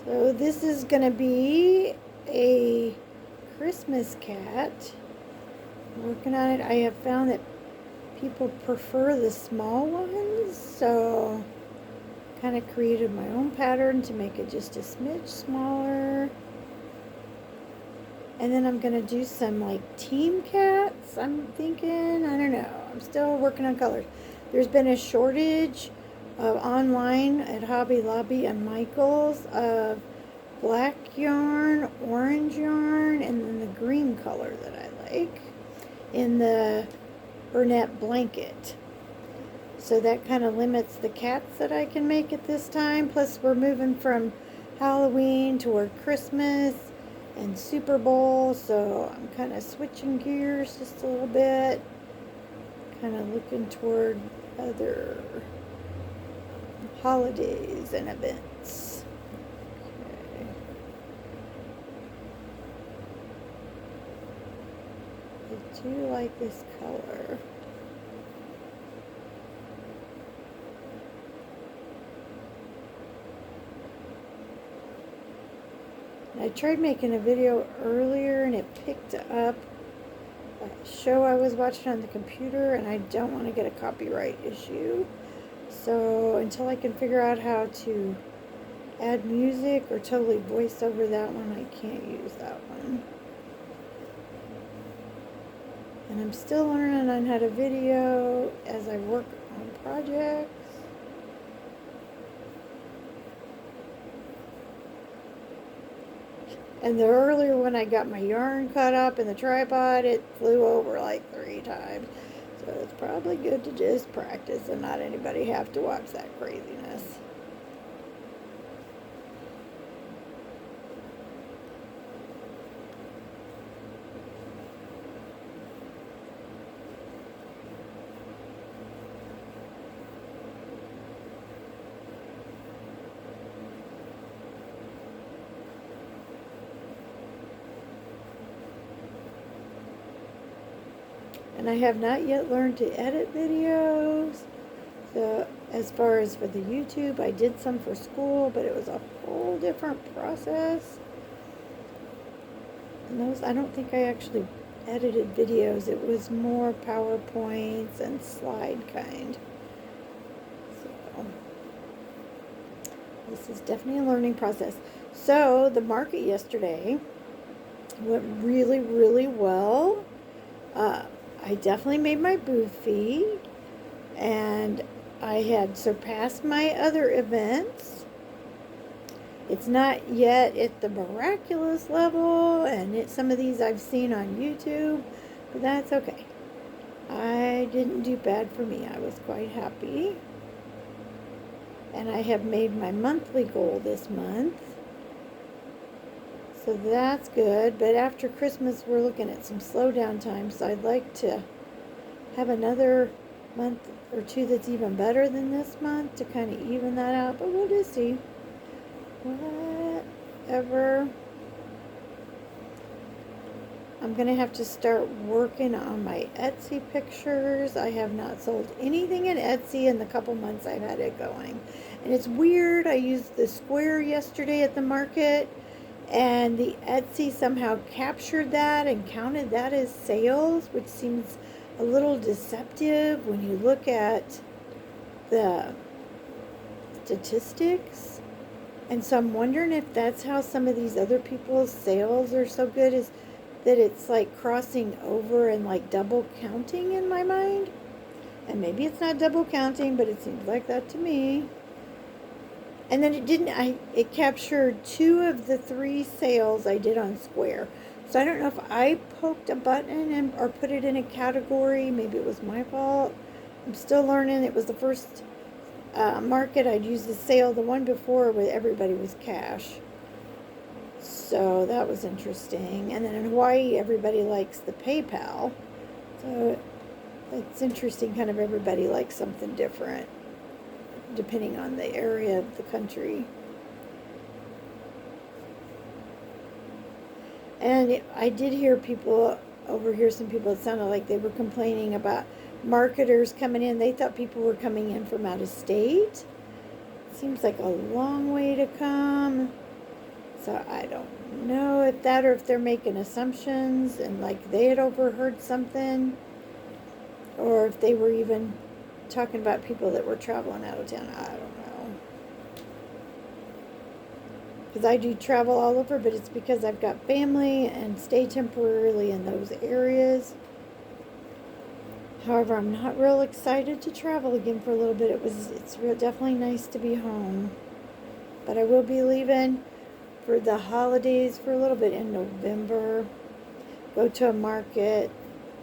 So this is going to be a Christmas cat. I'm working on it. I have found that people prefer the small ones, so kind of created my own pattern to make it just a smidge smaller. And then I'm going to do some like team cats, I'm thinking. I don't know. I'm still working on colors. There's been a shortage online at Hobby Lobby and Michael's of black yarn, orange yarn, and then the green color that I like in the Bernette blanket. So that kind of limits the cats that I can make at this time. Plus we're moving from Halloween toward Christmas and Super Bowl, so I'm kind of switching gears just a little bit, kind of looking toward other holidays and events. Okay. I do like this color. I tried making a video earlier and it picked up a show I was watching on the computer, and I don't want to get a copyright issue. So until I can figure out how to add music or totally voice over that one, I can't use that one. And I'm still learning on how to video as I work on projects. And the earlier when I got my yarn cut up in the tripod, it flew over like 3 times. So it's probably good to just practice and not anybody have to watch that craziness. And I have not yet learned to edit videos. So as far as for the YouTube, I did some for school, but it was a whole different process. And those, I don't think I actually edited videos. It was more PowerPoints and slide kind. So this is definitely a learning process. So the market yesterday went really, really well. I definitely made my booth fee, and I had surpassed my other events. It's not yet at the miraculous level, and some of these I've seen on YouTube, but that's okay. I didn't do bad for me. I was quite happy. And I have made my monthly goal this month. So that's good, but after Christmas we're looking at some slowdown time, so I'd like to have another month or two that's even better than this month to kind of even that out, but we'll just see. Whatever. I'm going to have to start working on my Etsy pictures. I have not sold anything in Etsy in the couple months I've had it going. And it's weird, I used the square yesterday at the market, and the Etsy somehow captured that and counted that as sales, which seems a little deceptive when you look at the statistics. And so I'm wondering if that's how some of these other people's sales are so good, is that it's like crossing over and like double counting in my mind. And maybe it's not double counting, but it seems like that to me. And then it captured 2 of the 3 sales I did on Square. So I don't know if I poked a button or put it in a category. Maybe it was my fault. I'm still learning. It was the first market I'd used the sale. The one before where everybody was cash. So that was interesting. And then in Hawaii, everybody likes the PayPal. So it's interesting, kind of everybody likes something different, depending on the area of the country. And I did hear people overhear some people, it sounded like they were complaining about marketers coming in. They thought people were coming in from out of state. Seems like a long way to come. So I don't know if that or if they're making assumptions and like they had overheard something, or if they were even talking about people that were traveling out of town. I don't know. Because I do travel all over, but it's because I've got family and stay temporarily in those areas. However, I'm not real excited to travel again for a little bit. It's definitely nice to be home. But I will be leaving for the holidays for a little bit in November. Go to a market,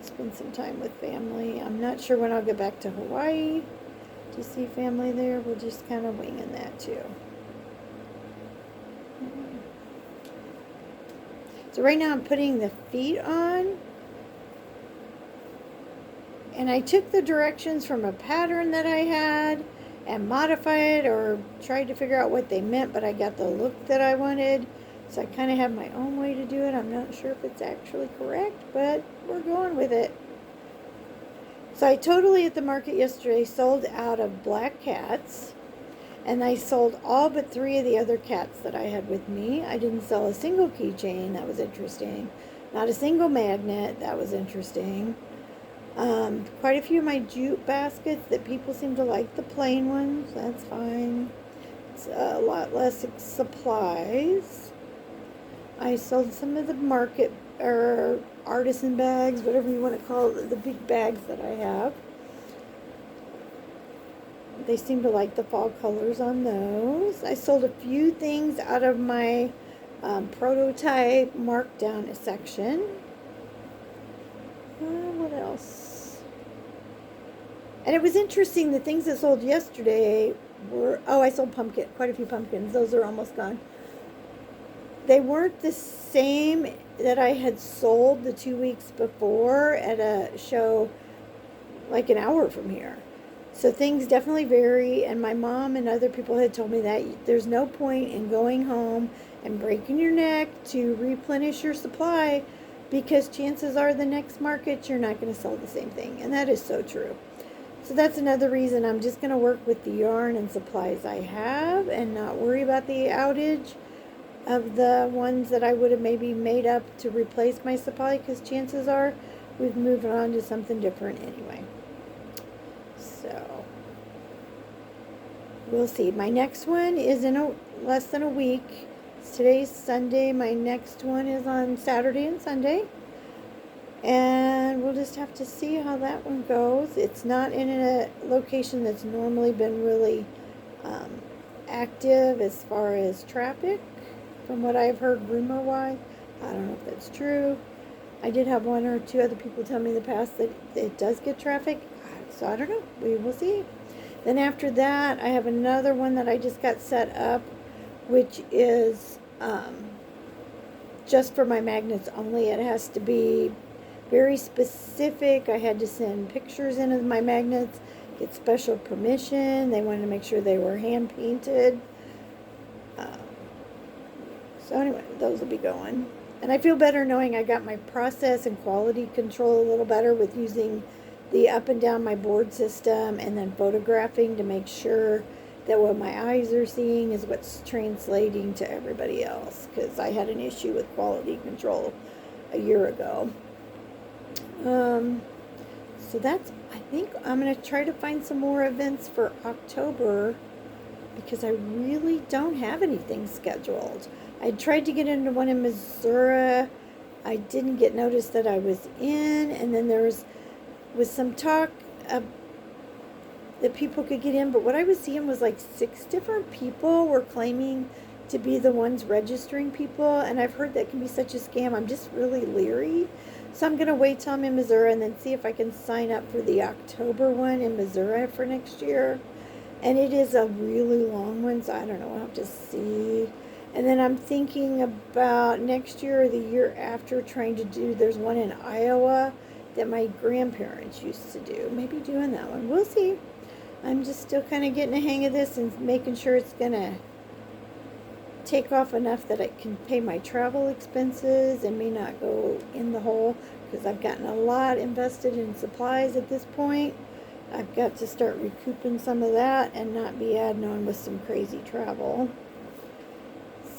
spend some time with family. I'm not sure when I'll get back to Hawaii to see family there. We're just kind of winging that too. So right now I'm putting the feet on. And I took the directions from a pattern that I had and modified or tried to figure out what they meant, but I got the look that I wanted. So I kind of have my own way to do it. I'm not sure if it's actually correct, but we're going with it. So I totally at the market yesterday sold out of black cats. And I sold all but 3 of the other cats that I had with me. I didn't sell a single keychain. That was interesting. Not a single magnet. That was interesting. Quite a few of my jute baskets that people seem to like the plain ones. That's fine. It's a lot less supplies. I sold some of the market or artisan bags, whatever you want to call it, the big bags that I have. They seem to like the fall colors on those. I sold a few things out of my prototype markdown section. What else? And it was interesting, the things that sold yesterday were, I sold quite a few pumpkins. Those are almost gone. They weren't the same that I had sold the 2 weeks before at a show like an hour from here. So things definitely vary, and my mom and other people had told me that there's no point in going home and breaking your neck to replenish your supply, because chances are the next market you're not going to sell the same thing, and that is so true. So that's another reason I'm just going to work with the yarn and supplies I have and not worry about the outage of the ones that I would have maybe made up to replace my supply, because chances are we've moved on to something different anyway. So we'll see. My next one is in less than a week. Today's Sunday. My next one is on Saturday and Sunday. And we'll just have to see how that one goes. It's not in a location that's normally been really active as far as traffic, from what I've heard rumor-wise. I don't know if that's true. I did have 1 or 2 other people tell me in the past that it does get traffic. So I don't know. We will see. Then after that, I have another one that I just got set up, which is just for my magnets only. It has to be very specific. I had to send pictures in of my magnets, get special permission. They wanted to make sure they were hand painted. So anyway, those will be going. And I feel better knowing I got my process and quality control a little better with using the up and down my board system and then photographing to make sure that what my eyes are seeing is what's translating to everybody else, because I had an issue with quality control a year ago. So that's, I think I'm going to try to find some more events for October, because I really don't have anything scheduled. I tried to get into one in Missouri. I didn't get notice that I was in, and then there was some talk that people could get in, but what I was seeing was like 6 different people were claiming to be the ones registering people, and I've heard that can be such a scam. I'm just really leery. So I'm going to wait till I'm in Missouri and then see if I can sign up for the October one in Missouri for next year. And it is a really long one, so I don't know. I'll have to see. And then I'm thinking about next year or the year after trying to do, there's one in Iowa that my grandparents used to do. Maybe doing that one. We'll see. I'm just still kind of getting a hang of this and making sure it's going to take off enough that I can pay my travel expenses and may not go in the hole, because I've gotten a lot invested in supplies at this point. I've got to start recouping some of that and not be adding on with some crazy travel.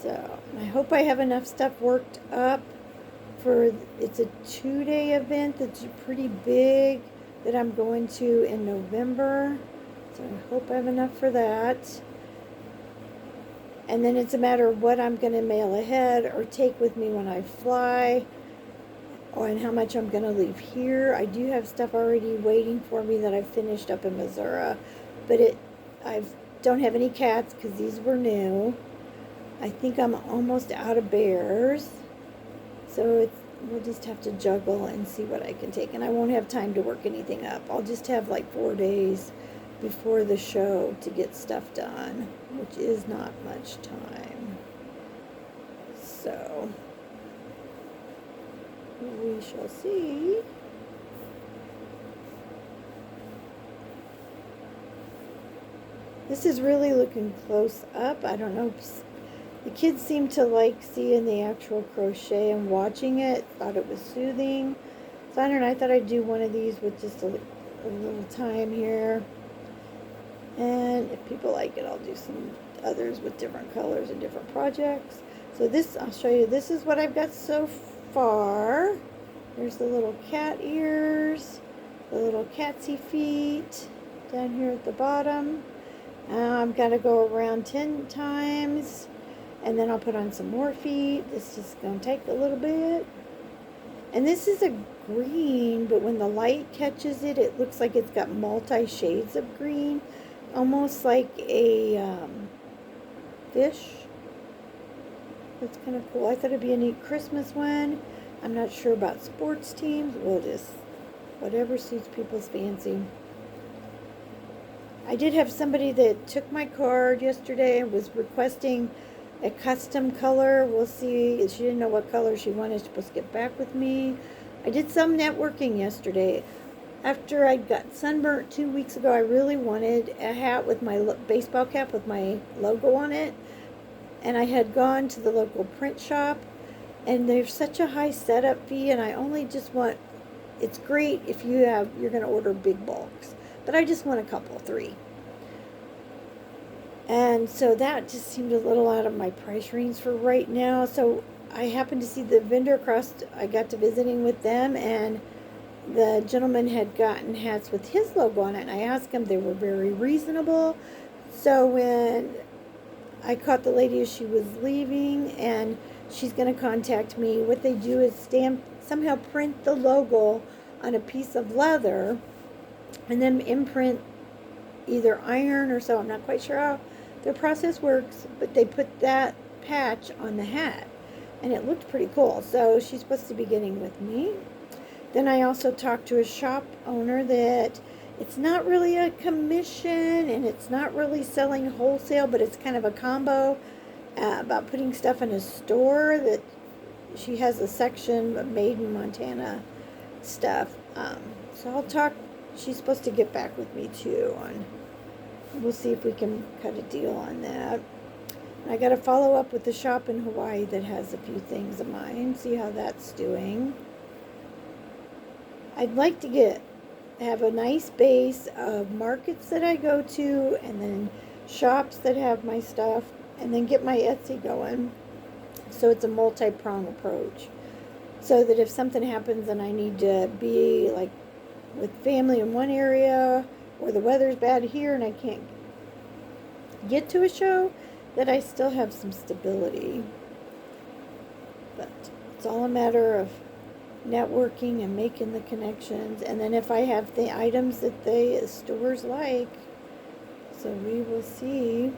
So, I hope I have enough stuff worked up for, it's a 2-day event that's pretty big that I'm going to in November. So I hope I have enough for that. And then it's a matter of what I'm going to mail ahead or take with me when I fly, and how much I'm going to leave here. I do have stuff already waiting for me that I've finished up in Missouri, but I don't have any cats because these were new. I think I'm almost out of bears, so we'll just have to juggle and see what I can take. And I won't have time to work anything up. I'll just have like 4 days before the show to get stuff done, which is not much time. So we shall see. This is really looking close up. I don't know. The kids seem to like seeing the actual crochet and watching it. Thought it was soothing. So I don't know. I thought I'd do one of these with just a little time here. And if people like it, I'll do some others with different colors and different projects. So this, I'll show you. This is what I've got so far. There's the little cat ears, the little catsy feet down here at the bottom. I'm going to go around 10 times, and then I'll put on some more feet. This is going to take a little bit. And this is a green, but when the light catches it, it looks like it's got multi-shades of green, almost like a fish. That's kind of cool. I thought it'd be a neat Christmas one. I'm not sure about sports teams. We'll just, whatever suits people's fancy. I did have somebody that took my card yesterday and was requesting a custom color. We'll see. She didn't know what color she wanted. She's supposed to get back with me. I did some networking yesterday. After I got sunburnt 2 weeks ago, I really wanted a hat with my baseball cap with my logo on it. And I had gone to the local print shop, and there's such a high setup fee, and I only just want, it's great if you're going to order big bulks, but I just want a couple, 3. And so that just seemed a little out of my price range for right now. So I happened to see the vendor across, I got to visiting with them, and the gentleman had gotten hats with his logo on it, and I asked him, they were very reasonable. So when I caught the lady as she was leaving, and she's going to contact me. What they do is somehow print the logo on a piece of leather, and then imprint either iron or so. I'm not quite sure how their process works, but they put that patch on the hat, and it looked pretty cool. So she's supposed to be getting with me. Then I also talked to a shop owner that it's not really a commission, and it's not really selling wholesale, but it's kind of a combo about putting stuff in a store. That she has a section of made in Montana stuff. So I'll talk. She's supposed to get back with me too, and we'll see if we can cut a deal on that. And I got to follow up with the shop in Hawaii that has a few things of mine, see how that's doing. I'd like to have a nice base of markets that I go to, and then shops that have my stuff, and then get my Etsy going. So it's a multi-prong approach. So that if something happens and I need to be like with family in one area, or the weather's bad here and I can't get to a show, that I still have some stability. But it's all a matter of networking and making the connections, and then if I have the items that the stores like. So we will see.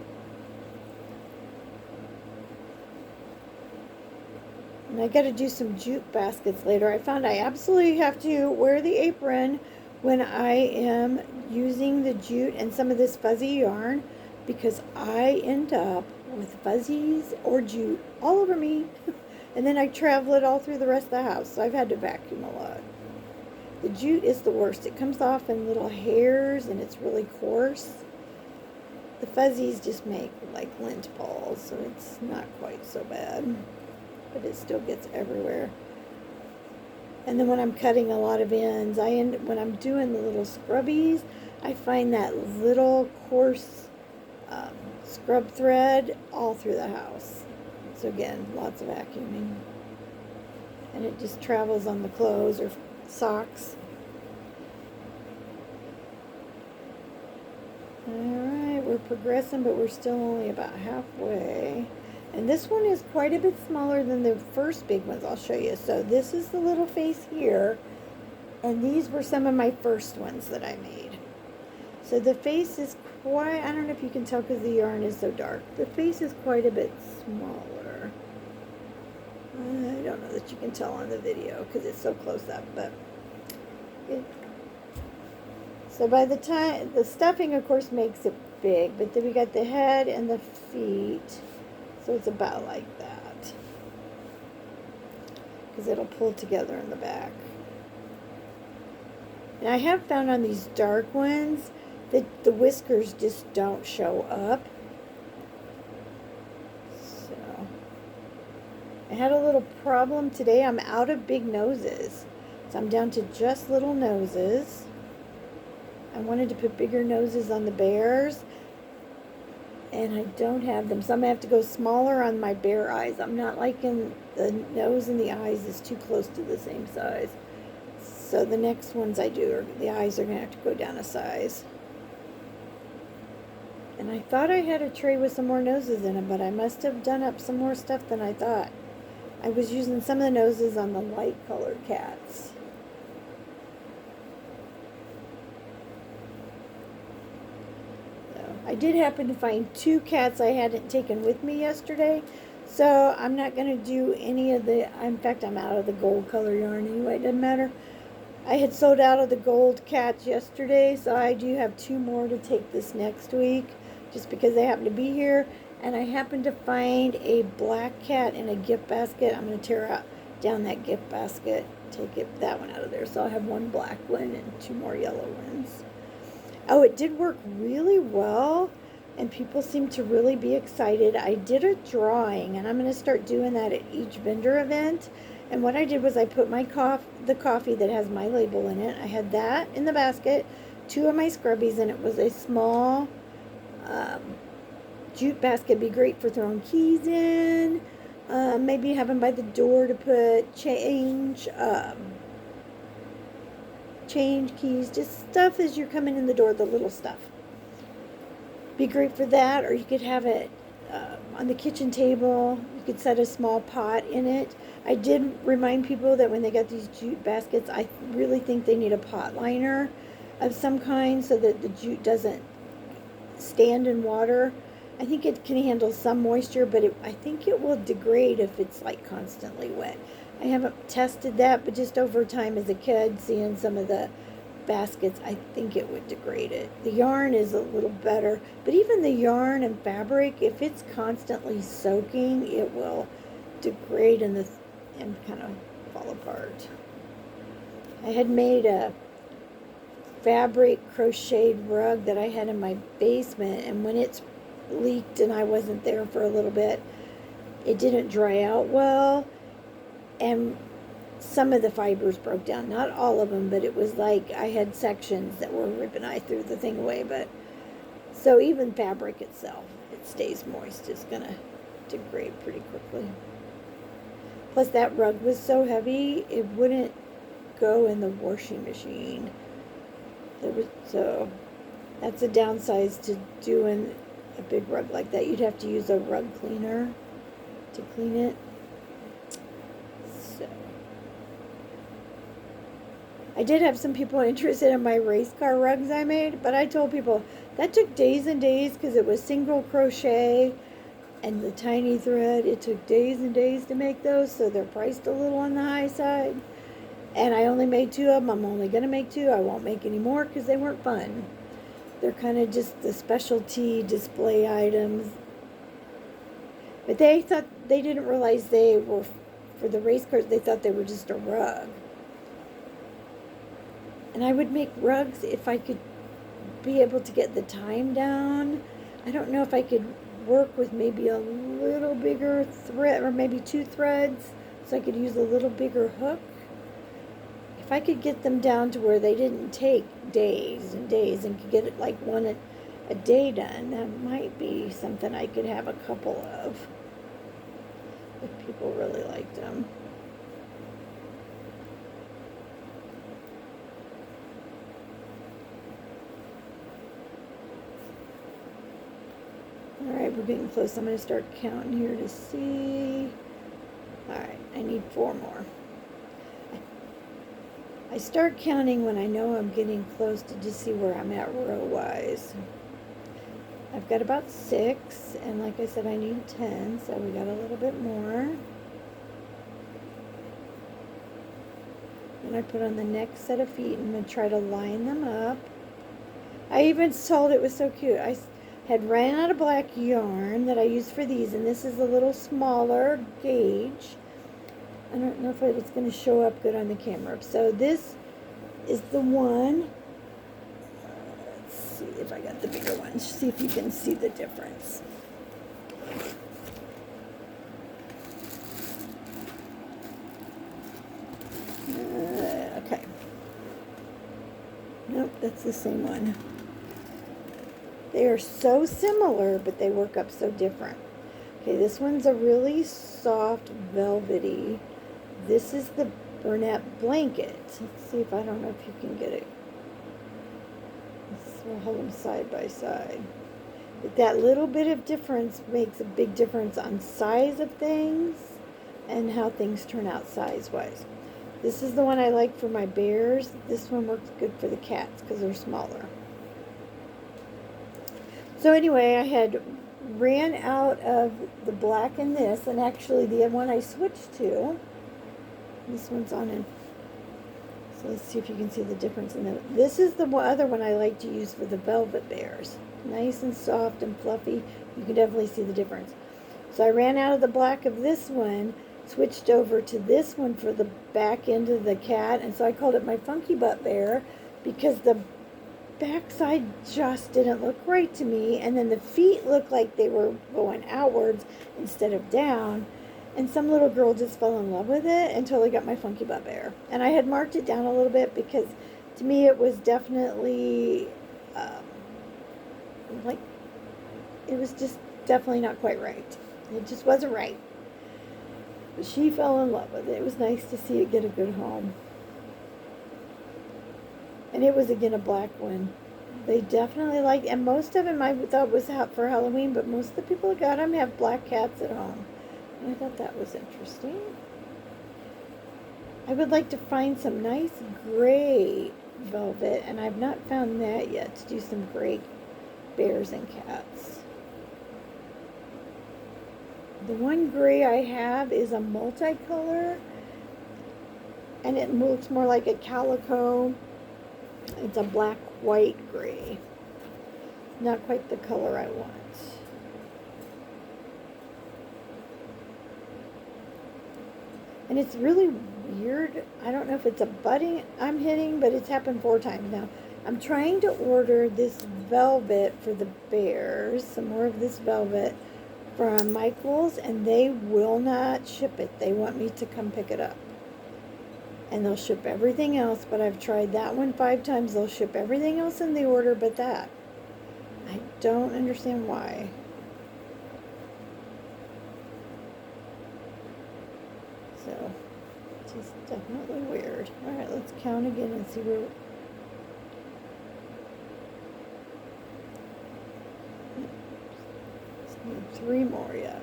And I got to do some jute baskets later. I found I absolutely have to wear the apron when I am using the jute and some of this fuzzy yarn, because I end up with fuzzies or jute all over me. And then I travel it all through the rest of the house. So I've had to vacuum a lot. The jute is the worst. It comes off in little hairs and it's really coarse. The fuzzies just make like lint balls, so it's not quite so bad. But it still gets everywhere. And then when I'm cutting a lot of ends, when I'm doing the little scrubbies, I find that little coarse scrub thread all through the house. So again, lots of vacuuming. And it just travels on the clothes or socks. Alright, we're progressing, but we're still only about halfway. And this one is quite a bit smaller than the first big ones I'll show you. So this is the little face here. And these were some of my first ones that I made. So the face is quite, I don't know if you can tell because the yarn is so dark. The face is quite a bit smaller. I don't know that you can tell on the video because it's so close up, but so by the time, the stuffing of course makes it big, but then we got the head and the feet, so it's about like that because it'll pull together in the back. And I have found on these dark ones that the whiskers just don't show up. So I had a little problem today. I'm out of big noses, so I'm down to just little noses. I wanted to put bigger noses on the bears, and I don't have them, so I'm going to have to go smaller on my bear eyes. I'm not liking the nose and the eyes is too close to the same size. So the next ones I do, are, the eyes are going to have to go down a size. And I thought I had a tray with some more noses in it, but I must have done up some more stuff than I thought. I was using some of the noses on the light colored cats. So I did happen to find 2 cats I hadn't taken with me yesterday. So I'm not going to do any of the, in fact I'm out of the gold color yarn anyway, it doesn't matter. I had sold out of the gold cats yesterday, so I do have 2 more to take this next week, just because they happen to be here. And I happened to find a black cat in a gift basket. I'm going to tear down that gift basket, take that one out of there. So I'll have 1 black one and 2 more yellow ones. Oh, it did work really well, and people seem to really be excited. I did a drawing, and I'm going to start doing that at each vendor event. And what I did was I put my the coffee that has my label in it. I had that in the basket, 2 of my scrubbies, and it was a small jute basket. Be great for throwing keys in. Maybe have them by the door to put change, keys, just stuff as you're coming in the door, the little stuff. Be great for that, or you could have it on the kitchen table. You could set a small pot in it. I did remind people that when they got these jute baskets, I really think they need a pot liner of some kind so that the jute doesn't stand in water. I think it can handle some moisture, but I think it will degrade if it's like constantly wet. I haven't tested that, but just over time as a kid, seeing some of the baskets, I think it would degrade it. The yarn is a little better, but even the yarn and fabric, if it's constantly soaking, it will degrade and kind of fall apart. I had made a fabric crocheted rug that I had in my basement, and when it's leaked and I wasn't there for a little bit, it didn't dry out well, and some of the fibers broke down. Not all of them, but it was like I had sections that were ripping. I threw the thing away, but so even fabric itself, it stays moist, it's gonna degrade pretty quickly. Plus that rug was so heavy, it wouldn't go in the washing machine. So that's a downside to doing a big rug like that. You'd have to use a rug cleaner to clean it. So I did have some people interested in my race car rugs I made, but I told people that took days and days because it was single crochet and the tiny thread. It took days and days to make those, so they're priced a little on the high side. And I only made 2 of them. I'm only going to make 2. I won't make any more because they weren't fun. They're kind of just the specialty display items. But they didn't realize they were for the race cars. They thought they were just a rug. And I would make rugs if I could be able to get the time down. I don't know if I could work with maybe a little bigger thread, or maybe 2 threads, so I could use a little bigger hook. If I could get them down to where they didn't take days and days and could get it like 1 a day done, that might be something I could have a couple of. But people really liked them. Alright, we're getting close. I'm going to start counting here to see. Alright, I need 4 more. I start counting when I know I'm getting close to just see where I'm at row-wise. I've got about 6, and like I said, I need 10, so we got a little bit more. And I put on the next set of feet and I'm going to try to line them up. I even told it was so cute. I had ran out of black yarn that I use for these, and this is a little smaller gauge. I don't know if it's going to show up good on the camera. So this is the one. Let's see if I got the bigger one. See if you can see the difference. Okay. Nope, that's the same one. They are so similar, but they work up so different. Okay, this one's a really soft, velvety. This is the Bernat blanket. Let's see if I don't know if you can get it. We'll hold them side by side. But that little bit of difference makes a big difference on size of things and how things turn out size-wise. This is the one I like for my bears. This one works good for the cats because they're smaller. So anyway, I had ran out of the black in this, and actually the one I switched to, this one's on in. So let's see if you can see the difference in that. This is the other one I like to use for the velvet bears. Nice and soft and fluffy. You can definitely see the difference. So I ran out of the black of this one, switched over to this one for the back end of the cat, and so I called it my Funky Butt Bear because the backside just didn't look right to me, and then the feet looked like they were going outwards instead of down, and some little girl just fell in love with it and totally got my Funky Butt Bear. And I had marked it down a little bit because to me it was definitely like it was just definitely not quite right. It just wasn't right, but she fell in love with it. It was nice to see it get a good home. And it was, again, a black one. They definitely liked, and most of them I thought was out for Halloween, but most of the people who got them have black cats at home. And I thought that was interesting. I would like to find some nice gray velvet, and I've not found that yet, to do some gray bears and cats. The one gray I have is a multicolor, and it looks more like a calico. It's a black-white gray. Not quite the color I want. And it's really weird. I don't know if it's a budding I'm hitting, but it's happened 4 times now. I'm trying to order this velvet for the bears, some more of this velvet from Michaels, and they will not ship it. They want me to come pick it up. And they'll ship everything else, but I've tried that one 5 times. They'll ship everything else in the order but that. I don't understand why. So, it's just definitely weird. Alright, let's count again and see where... Just need 3 more yet.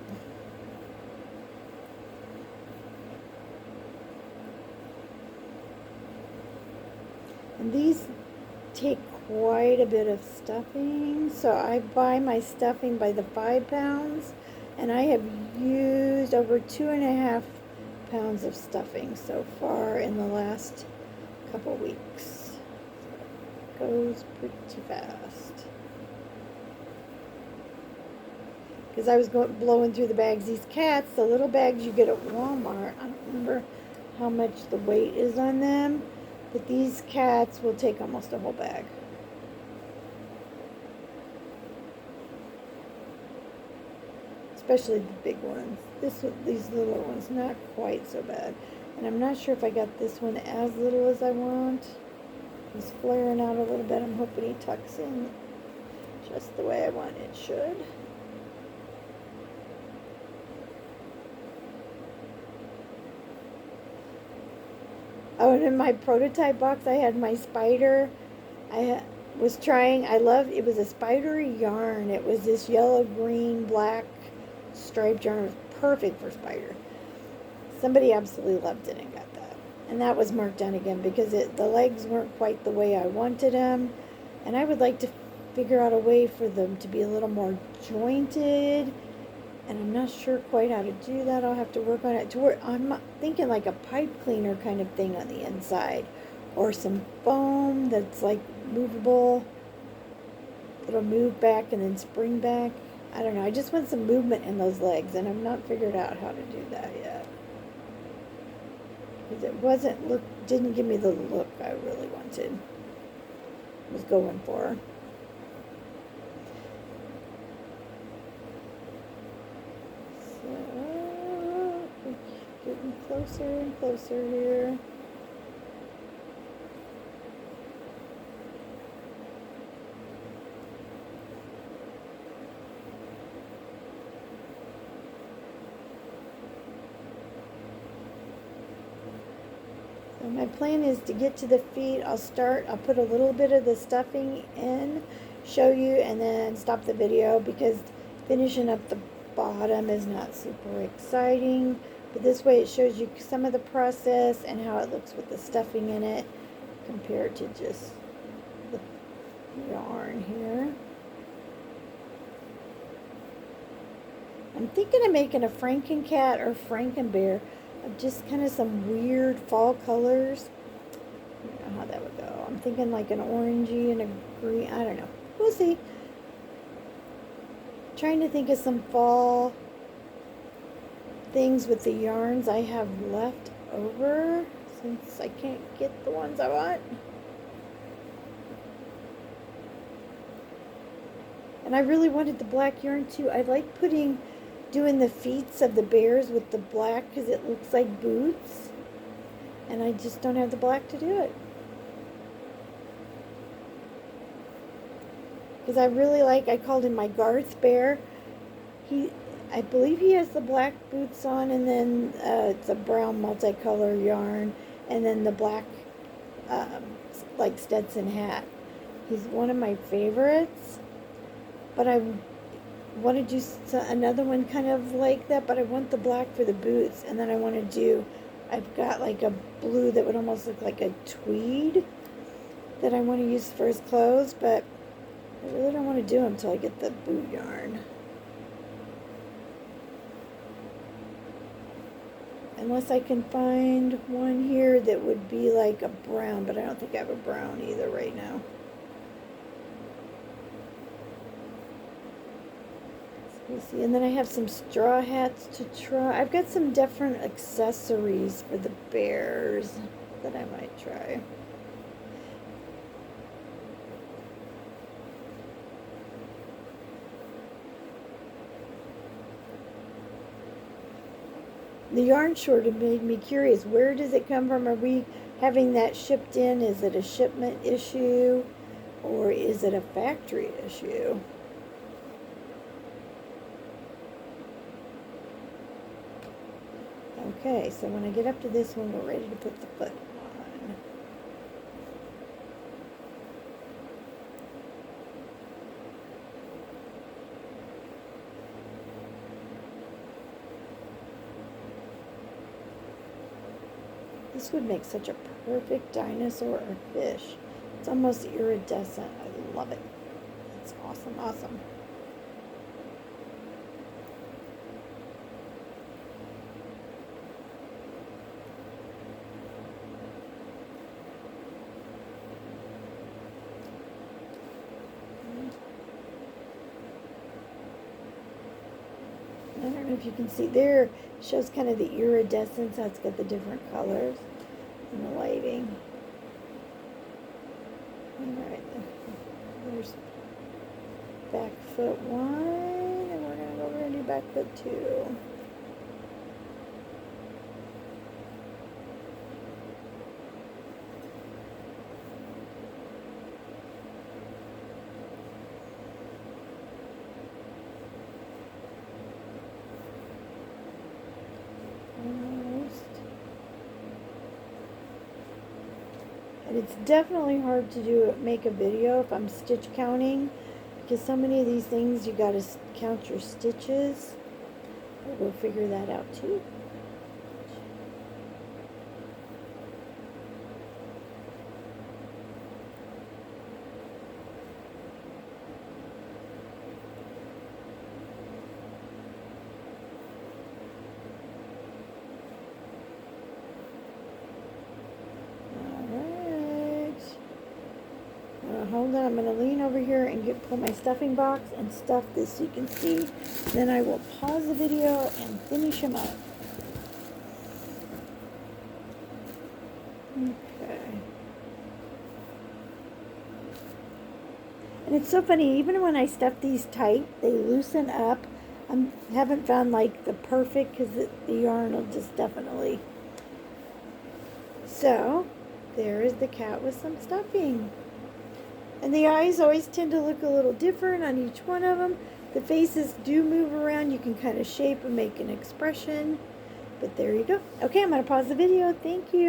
And these take quite a bit of stuffing, so I buy my stuffing by the 5 pounds, and I have used over 2.5 pounds of stuffing so far in the last couple weeks. So it goes pretty fast. Because I was blowing through the bags. These cats, the little bags you get at Walmart, I don't remember how much the weight is on them. But these cats will take almost a whole bag. Especially the big ones. These little ones, not quite so bad. And I'm not sure if I got this one as little as I want. He's flaring out a little bit. I'm hoping he tucks in just the way I want it should. Oh, and in my prototype box, I had my spider. I was trying, it was a spidery yarn. It was this yellow, green, black striped yarn. It was perfect for spider. Somebody absolutely loved it and got that. And that was marked down again because the legs weren't quite the way I wanted them. And I would like to figure out a way for them to be a little more jointed. And I'm not sure quite how to do that. I'll have to work on it. I'm thinking like a pipe cleaner kind of thing on the inside. Or some foam that's like movable. It'll move back and then spring back. I don't know. I just want some movement in those legs. And I've not figured out how to do that yet. Because it didn't give me the look I really wanted. Was going for. So, getting closer and closer here. So my plan is to get to the feet. I'll put a little bit of the stuffing in, show you, and then stop the video because finishing up the bottom is not super exciting. But this way it shows you some of the process and how it looks with the stuffing in it compared to just the yarn here. I'm thinking of making a Frankencat or Frankenbear of just kind of some weird fall colors. I don't know how that would go. I'm thinking like an orangey and a green. I don't know. We'll see. Trying to think of some fall things with the yarns I have left over since I can't get the ones I want. And I really wanted the black yarn too. I like doing the feet of the bears with the black because it looks like boots. And I just don't have the black to do it. Because I called him my Garth Bear. I believe he has the black boots on, and then it's a brown multicolor yarn, and then the black, like Stetson hat. He's one of my favorites, but I want to do another one kind of like that, but I want the black for the boots, and then I've got like a blue that would almost look like a tweed that I want to use for his clothes, but I really don't want to do them until I get the boot yarn. Unless I can find one here that would be like a brown, but I don't think I have a brown either right now. We'll see. And then I have some straw hats to try. I've got some different accessories for the bears that I might try. The yarn shortage made me curious. Where does it come from? Are we having that shipped in? Is it a shipment issue or is it a factory issue? Okay, so when I get up to this one, we're ready to put the foot on. This would make such a perfect dinosaur or fish. It's almost iridescent. I love it. It's awesome, awesome. I don't know if you can see there, it shows kind of the iridescence, how it's got the different colors and the lighting. Alright, there's back foot 1, and we're going to go over and do back foot 2. Almost. And it's definitely hard to make a video if I'm stitch counting, because so many of these things you gotta count your stitches. But we'll figure that out too. Hold on, I'm going to lean over here and pull my stuffing box and stuff this so you can see. Then I will pause the video and finish them up. Okay. And it's so funny, even when I stuff these tight, they loosen up. I haven't found like the perfect, because the yarn will just definitely. So, there is the cat with some stuffing. And the eyes always tend to look a little different on each one of them. The faces do move around. You can kind of shape and make an expression. But there you go. Okay, I'm going to pause the video. Thank you.